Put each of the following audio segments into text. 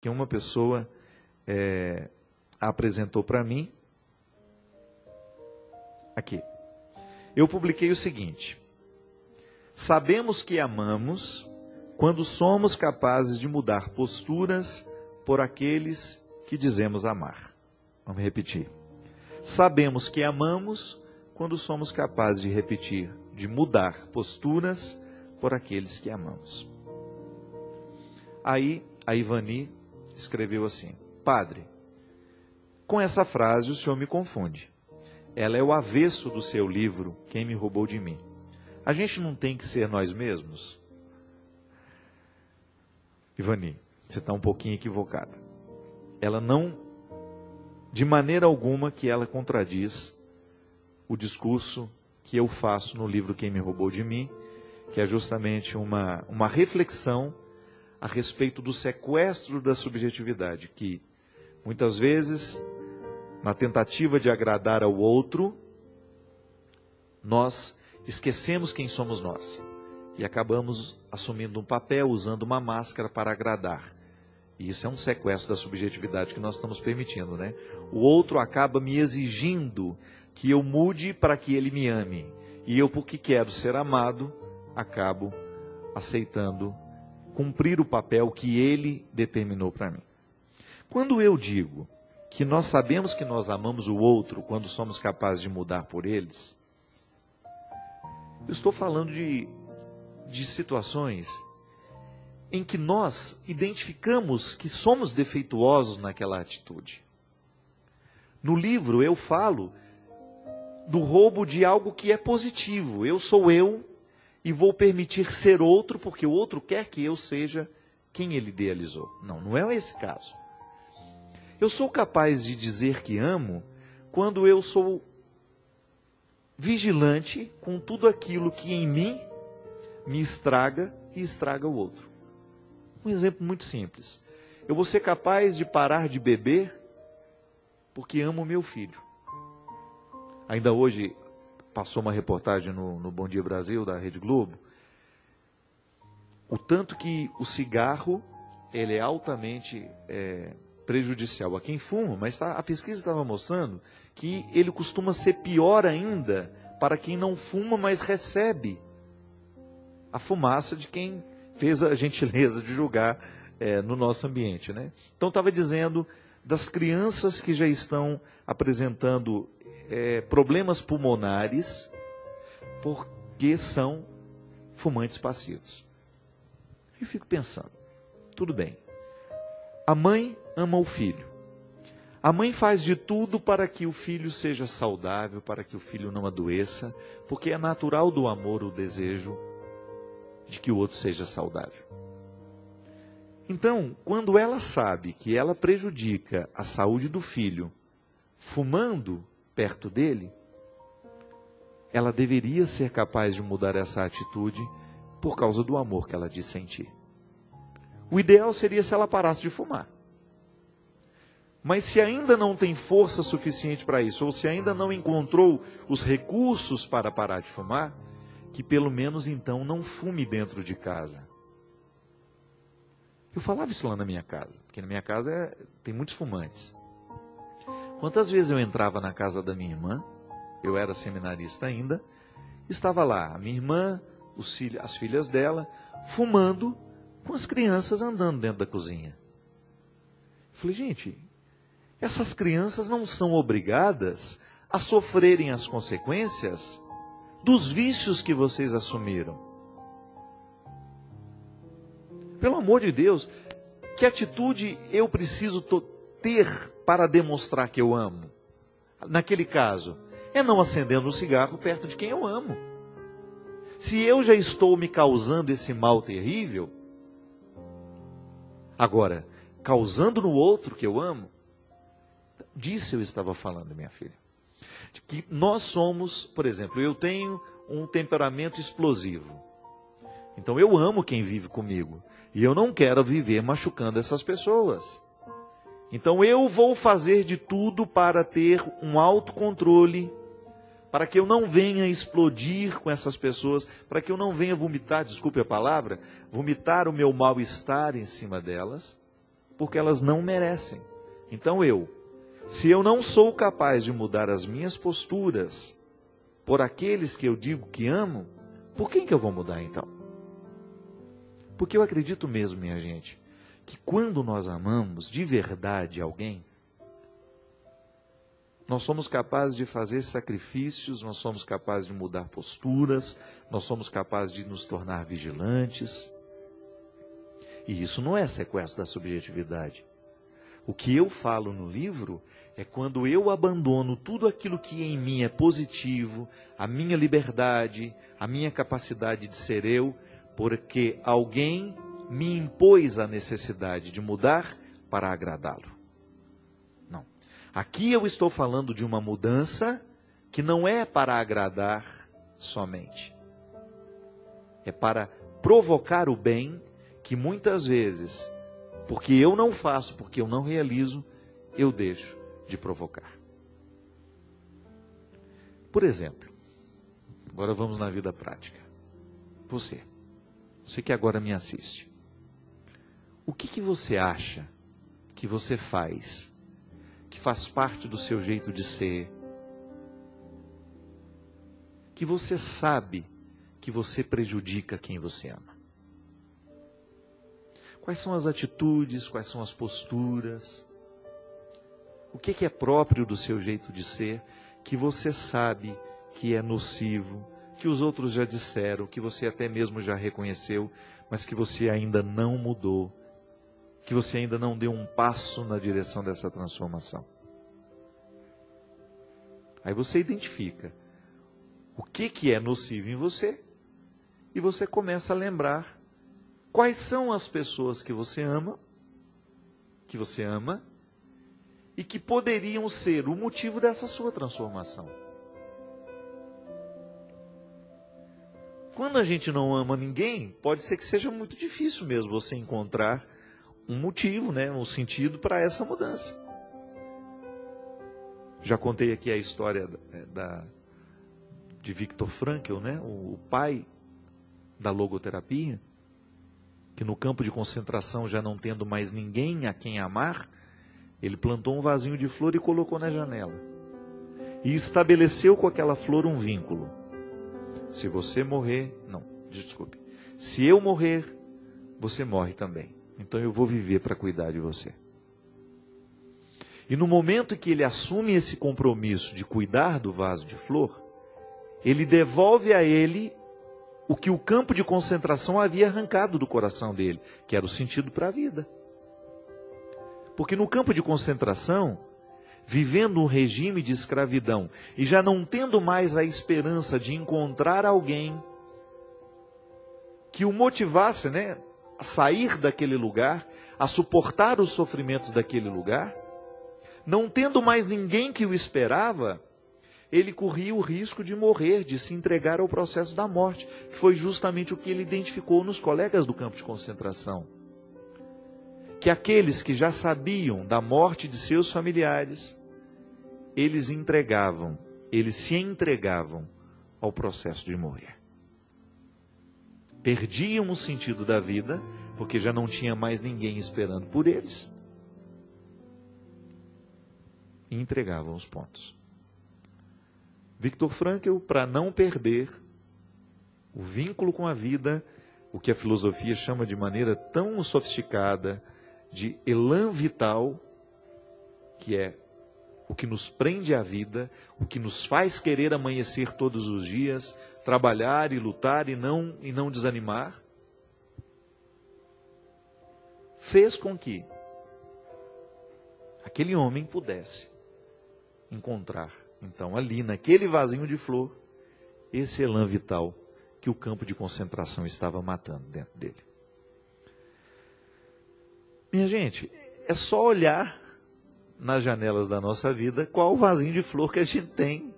que uma pessoa apresentou para mim. Aqui. Eu publiquei o seguinte: sabemos que amamos quando somos capazes de mudar posturas por aqueles que dizemos amar. Vamos repetir. Sabemos que amamos quando somos capazes de mudar posturas por aqueles que amamos. Aí a Ivani escreveu assim: Padre, com essa frase o senhor me confunde. Ela é o avesso do seu livro, Quem Me Roubou de Mim. A gente não tem que ser nós mesmos? Ivani, você está um pouquinho equivocada. Ela não, de maneira alguma, que ela contradiz o discurso que eu faço no livro Quem Me Roubou de Mim, que é justamente uma reflexão a respeito do sequestro da subjetividade, que muitas vezes, na tentativa de agradar ao outro, nós esquecemos quem somos nós e acabamos assumindo um papel, usando uma máscara para agradar. E isso é um sequestro da subjetividade que nós estamos permitindo, né? O outro acaba me exigindo que eu mude para que ele me ame. E eu, porque quero ser amado, acabo aceitando cumprir o papel que ele determinou para mim. Quando eu digo que nós sabemos que nós amamos o outro quando somos capazes de mudar por eles, eu estou falando de situações em que nós identificamos que somos defeituosos naquela atitude. No livro eu falo do roubo de algo que é positivo. Eu sou eu e vou permitir ser outro porque o outro quer que eu seja quem ele idealizou. Não, não é esse caso. Eu sou capaz de dizer que amo quando eu sou vigilante com tudo aquilo que em mim me estraga e estraga o outro. Um exemplo muito simples. Eu vou ser capaz de parar de beber porque amo meu filho. Ainda hoje passou uma reportagem no Bom Dia Brasil, da Rede Globo, o tanto que o cigarro ele é altamente prejudicial a quem fuma, mas a pesquisa estava mostrando que ele costuma ser pior ainda para quem não fuma, mas recebe a fumaça de quem fez a gentileza de julgar no nosso ambiente, né? Então estava dizendo das crianças que já estão apresentando problemas pulmonares porque são fumantes passivos. Eu fico pensando, tudo bem, a mãe ama o filho, a mãe faz de tudo para que o filho seja saudável, para que o filho não adoeça, porque é natural do amor o desejo de que o outro seja saudável. Então, quando ela sabe que ela prejudica a saúde do filho fumando perto dele, ela deveria ser capaz de mudar essa atitude por causa do amor que ela diz sentir. O ideal seria se ela parasse de fumar. Mas se ainda não tem força suficiente para isso, ou se ainda não encontrou os recursos para parar de fumar, que pelo menos então não fume dentro de casa. Eu falava isso lá na minha casa, porque na minha casa tem muitos fumantes. Quantas vezes eu entrava na casa da minha irmã, eu era seminarista ainda, estava lá a minha irmã, as filhas dela, fumando, com as crianças andando dentro da cozinha. Eu falei, gente, essas crianças não são obrigadas a sofrerem as consequências dos vícios que vocês assumiram. Pelo amor de Deus, que atitude eu preciso ter para demonstrar que eu amo? Naquele caso, é não acendendo um cigarro perto de quem eu amo. Se eu já estou me causando esse mal terrível, agora, causando no outro que eu amo, disso eu estava falando, minha filha. De que nós somos, por exemplo, eu tenho um temperamento explosivo. Então eu amo quem vive comigo. E eu não quero viver machucando essas pessoas. Então eu vou fazer de tudo para ter um autocontrole, para que eu não venha explodir com essas pessoas, para que eu não venha vomitar, desculpe a palavra, vomitar o meu mal-estar em cima delas, porque elas não merecem. Então se eu não sou capaz de mudar as minhas posturas por aqueles que eu digo que amo, por quem que eu vou mudar então? Porque eu acredito mesmo, minha gente, que quando nós amamos de verdade alguém, nós somos capazes de fazer sacrifícios, nós somos capazes de mudar posturas, nós somos capazes de nos tornar vigilantes. E isso não é sequestro da subjetividade. O que eu falo no livro é quando eu abandono tudo aquilo que em mim é positivo, a minha liberdade, a minha capacidade de ser eu, porque alguém me impôs a necessidade de mudar para agradá-lo. Não. Aqui eu estou falando de uma mudança que não é para agradar somente. É para provocar o bem que muitas vezes, porque eu não faço, porque eu não realizo, eu deixo de provocar. Por exemplo, agora vamos na vida prática. Você que agora me assiste, o que você acha que você faz, que faz parte do seu jeito de ser, que você sabe que você prejudica quem você ama? Quais são as atitudes, quais são as posturas? O que é próprio do seu jeito de ser, que você sabe que é nocivo, que os outros já disseram, que você até mesmo já reconheceu, mas que você ainda não mudou, que você ainda não deu um passo na direção dessa transformação? Aí você identifica o que é nocivo em você e você começa a lembrar quais são as pessoas que você ama e que poderiam ser o motivo dessa sua transformação. Quando a gente não ama ninguém, pode ser que seja muito difícil mesmo você encontrar um motivo, um sentido para essa mudança. Já contei aqui a história de Viktor Frankl, o pai da logoterapia, que no campo de concentração, já não tendo mais ninguém a quem amar, ele plantou um vasinho de flor e colocou na janela. E estabeleceu com aquela flor um vínculo. Se eu morrer, você morre também. Então eu vou viver para cuidar de você. E no momento em que ele assume esse compromisso de cuidar do vaso de flor, ele devolve a ele o que o campo de concentração havia arrancado do coração dele, que era o sentido para a vida. Porque no campo de concentração, vivendo um regime de escravidão e já não tendo mais a esperança de encontrar alguém que o motivasse, a sair daquele lugar, a suportar os sofrimentos daquele lugar, não tendo mais ninguém que o esperava, ele corria o risco de morrer, de se entregar ao processo da morte, que foi justamente o que ele identificou nos colegas do campo de concentração. Que aqueles que já sabiam da morte de seus familiares, eles se entregavam ao processo de morrer. Perdiam o sentido da vida, porque já não tinha mais ninguém esperando por eles, e entregavam os pontos. Viktor Frankl, para não perder o vínculo com a vida, o que a filosofia chama de maneira tão sofisticada de elan vital, que é o que nos prende à vida, o que nos faz querer amanhecer todos os dias, trabalhar e lutar e não desanimar, fez com que aquele homem pudesse encontrar, então, ali naquele vasinho de flor, esse elan vital que o campo de concentração estava matando dentro dele. Minha gente, é só olhar nas janelas da nossa vida qual o vasinho de flor que a gente tem,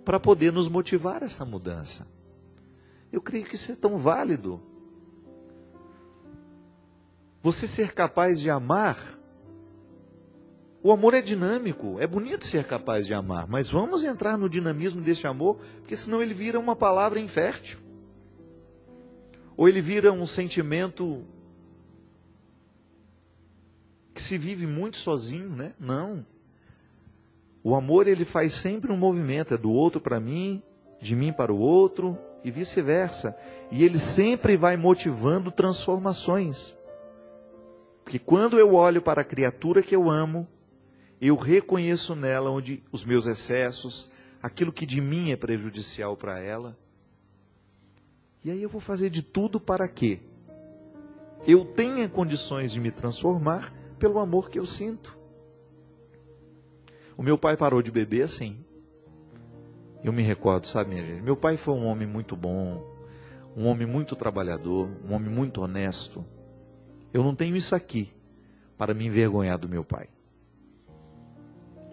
para poder nos motivar a essa mudança. Eu creio que isso é tão válido. Você ser capaz de amar. O amor é dinâmico, é bonito ser capaz de amar, mas vamos entrar no dinamismo desse amor, porque senão ele vira uma palavra infértil. Ou ele vira um sentimento que se vive muito sozinho, né? Não. O amor, ele faz sempre um movimento, é do outro para mim, de mim para o outro e vice-versa. E ele sempre vai motivando transformações. Porque quando eu olho para a criatura que eu amo, eu reconheço nela onde os meus excessos, aquilo que de mim é prejudicial para ela. E aí eu vou fazer de tudo para que eu tenha condições de me transformar pelo amor que eu sinto. O meu pai parou de beber assim. Eu me recordo, sabe, minha gente? Meu pai foi um homem muito bom, um homem muito trabalhador, um homem muito honesto. Eu não tenho isso aqui para me envergonhar do meu pai.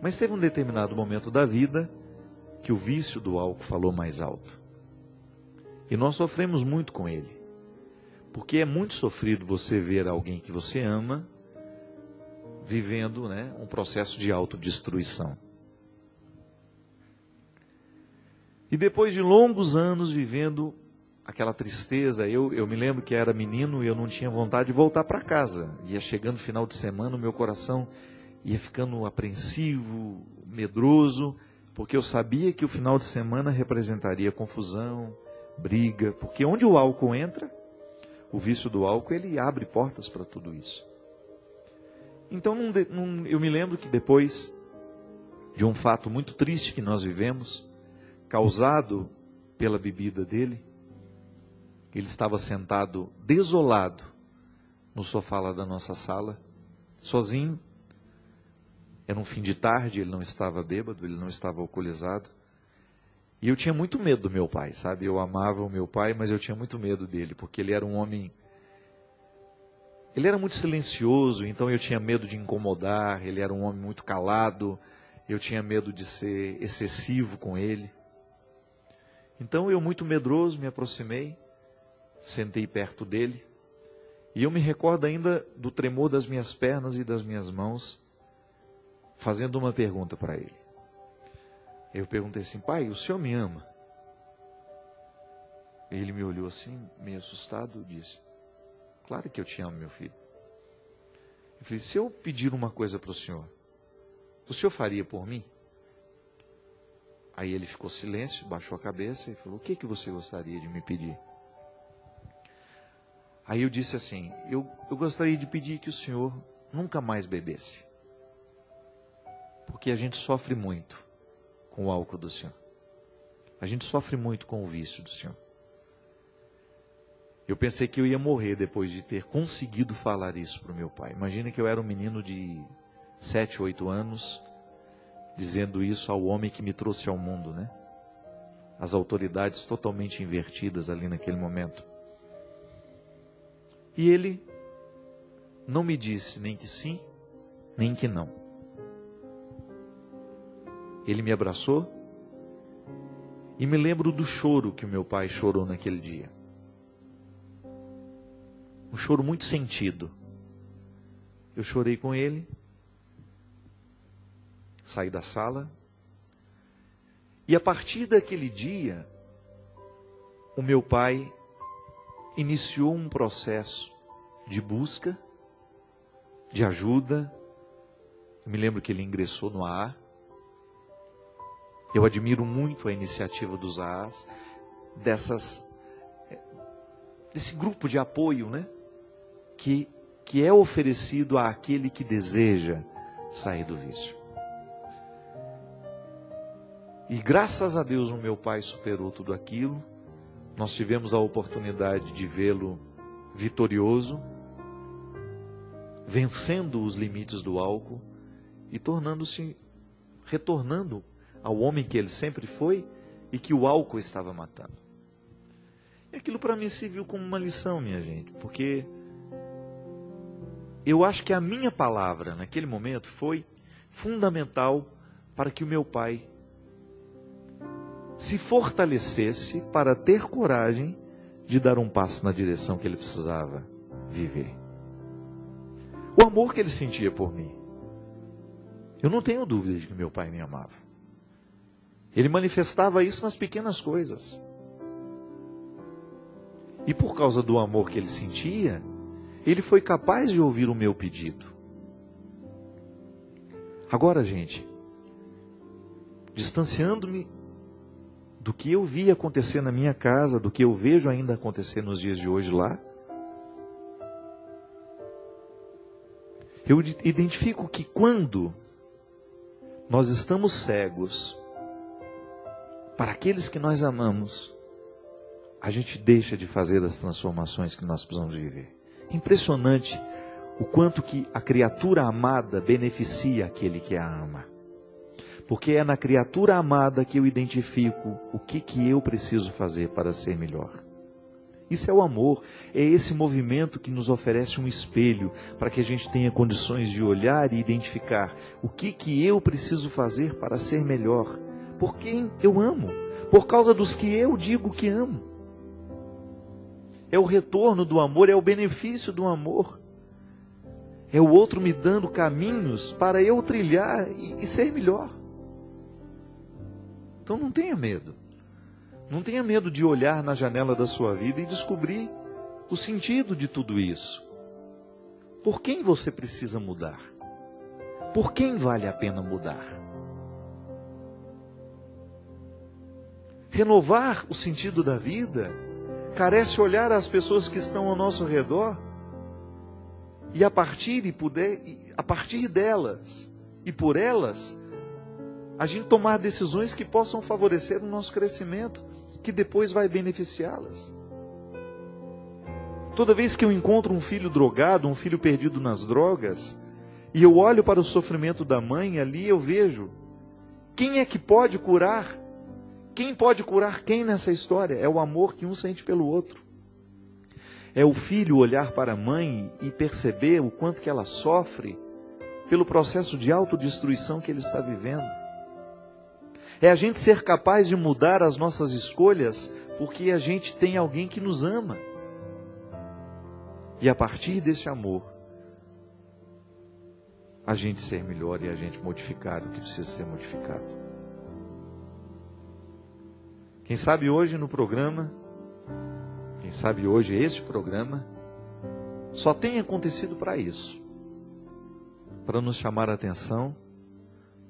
Mas teve um determinado momento da vida que o vício do álcool falou mais alto. E nós sofremos muito com ele. Porque é muito sofrido você ver alguém que você ama vivendo, né, um processo de autodestruição. E depois de longos anos vivendo aquela tristeza, eu me lembro que era menino e eu não tinha vontade de voltar para casa. Ia chegando o final de semana, o meu coração ia ficando apreensivo, medroso, porque eu sabia que o final de semana representaria confusão, briga, porque onde o álcool entra, o vício do álcool, ele abre portas para tudo isso. Então eu me lembro que depois de um fato muito triste que nós vivemos, causado pela bebida dele, ele estava sentado desolado no sofá lá da nossa sala, sozinho. Era um fim de tarde, ele não estava bêbado, ele não estava alcoolizado. E eu tinha muito medo do meu pai, sabe? Eu amava o meu pai, mas eu tinha muito medo dele, porque ele era um homem... Ele era muito silencioso, então eu tinha medo de incomodar. Ele era um homem muito calado, eu tinha medo de ser excessivo com ele. Então eu, muito medroso, me aproximei, sentei perto dele, e eu me recordo ainda do tremor das minhas pernas e das minhas mãos, fazendo uma pergunta para ele. Eu perguntei assim: pai, o senhor me ama? Ele me olhou assim, meio assustado, e disse: claro que eu te amo, meu filho. Eu falei: se eu pedir uma coisa para o senhor faria por mim? Aí ele ficou silêncio, baixou a cabeça e falou: o que você gostaria de me pedir? Aí eu disse assim: eu gostaria de pedir que o senhor nunca mais bebesse. Porque a gente sofre muito com o álcool do senhor. A gente sofre muito com o vício do senhor. Eu pensei que eu ia morrer depois de ter conseguido falar isso para o meu pai. Imagina que eu era um menino de 7, 8 anos, dizendo isso ao homem que me trouxe ao mundo, né? As autoridades totalmente invertidas ali naquele momento. E ele não me disse nem que sim, nem que não. Ele me abraçou e me lembro do choro que o meu pai chorou naquele dia. Um choro muito sentido. Eu chorei com ele, saí da sala, e a partir daquele dia, o meu pai iniciou um processo de busca, de ajuda. Eu me lembro que ele ingressou no AA. Eu admiro muito a iniciativa dos AAs, desse grupo de apoio, né? Que é oferecido àquele que deseja sair do vício. E graças a Deus o meu pai superou tudo aquilo. Nós tivemos a oportunidade de vê-lo vitorioso, vencendo os limites do álcool e retornando ao homem que ele sempre foi e que o álcool estava matando. E aquilo para mim serviu como uma lição, minha gente, porque eu acho que a minha palavra naquele momento foi fundamental para que o meu pai se fortalecesse para ter coragem de dar um passo na direção que ele precisava viver. O amor que ele sentia por mim. Eu não tenho dúvida de que meu pai me amava. Ele manifestava isso nas pequenas coisas. E por causa do amor que ele sentia, ele foi capaz de ouvir o meu pedido. Agora, gente, distanciando-me do que eu vi acontecer na minha casa, do que eu vejo ainda acontecer nos dias de hoje lá, eu identifico que quando nós estamos cegos para aqueles que nós amamos, a gente deixa de fazer as transformações que nós precisamos viver. Impressionante o quanto que a criatura amada beneficia aquele que a ama. Porque é na criatura amada que eu identifico o que eu preciso fazer para ser melhor. Isso é o amor, é esse movimento que nos oferece um espelho para que a gente tenha condições de olhar e identificar o que eu preciso fazer para ser melhor. Por quem eu amo, por causa dos que eu digo que amo. É o retorno do amor, é o benefício do amor. É o outro me dando caminhos para eu trilhar e ser melhor. Então não tenha medo. Não tenha medo de olhar na janela da sua vida e descobrir o sentido de tudo isso. Por quem você precisa mudar? Por quem vale a pena mudar? Renovar o sentido da vida carece olhar as pessoas que estão ao nosso redor e a partir delas e por elas, a gente tomar decisões que possam favorecer o nosso crescimento, que depois vai beneficiá-las. Toda vez que eu encontro um filho drogado, um filho perdido nas drogas, e eu olho para o sofrimento da mãe, ali eu vejo quem é que pode curar. Quem pode curar quem nessa história? É o amor que um sente pelo outro. É o filho olhar para a mãe e perceber o quanto que ela sofre pelo processo de autodestruição que ele está vivendo. É a gente ser capaz de mudar as nossas escolhas porque a gente tem alguém que nos ama. E a partir desse amor, a gente ser melhor e a gente modificar o que precisa ser modificado. Quem sabe hoje no programa, quem sabe hoje esse programa, só tem acontecido para isso. Para nos chamar a atenção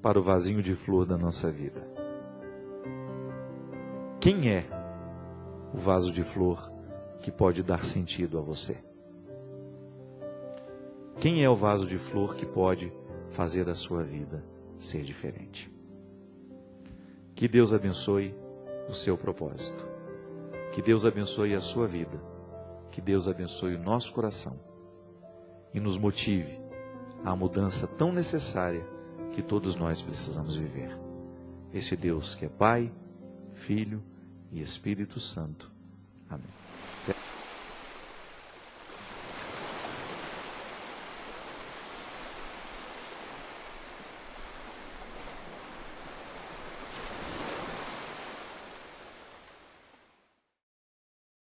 para o vasinho de flor da nossa vida. Quem é o vaso de flor que pode dar sentido a você? Quem é o vaso de flor que pode fazer a sua vida ser diferente? Que Deus abençoe o seu propósito. Que Deus abençoe a sua vida. Que Deus abençoe o nosso coração. E nos motive à mudança tão necessária que todos nós precisamos viver. Esse Deus que é Pai, Filho e Espírito Santo. Amém.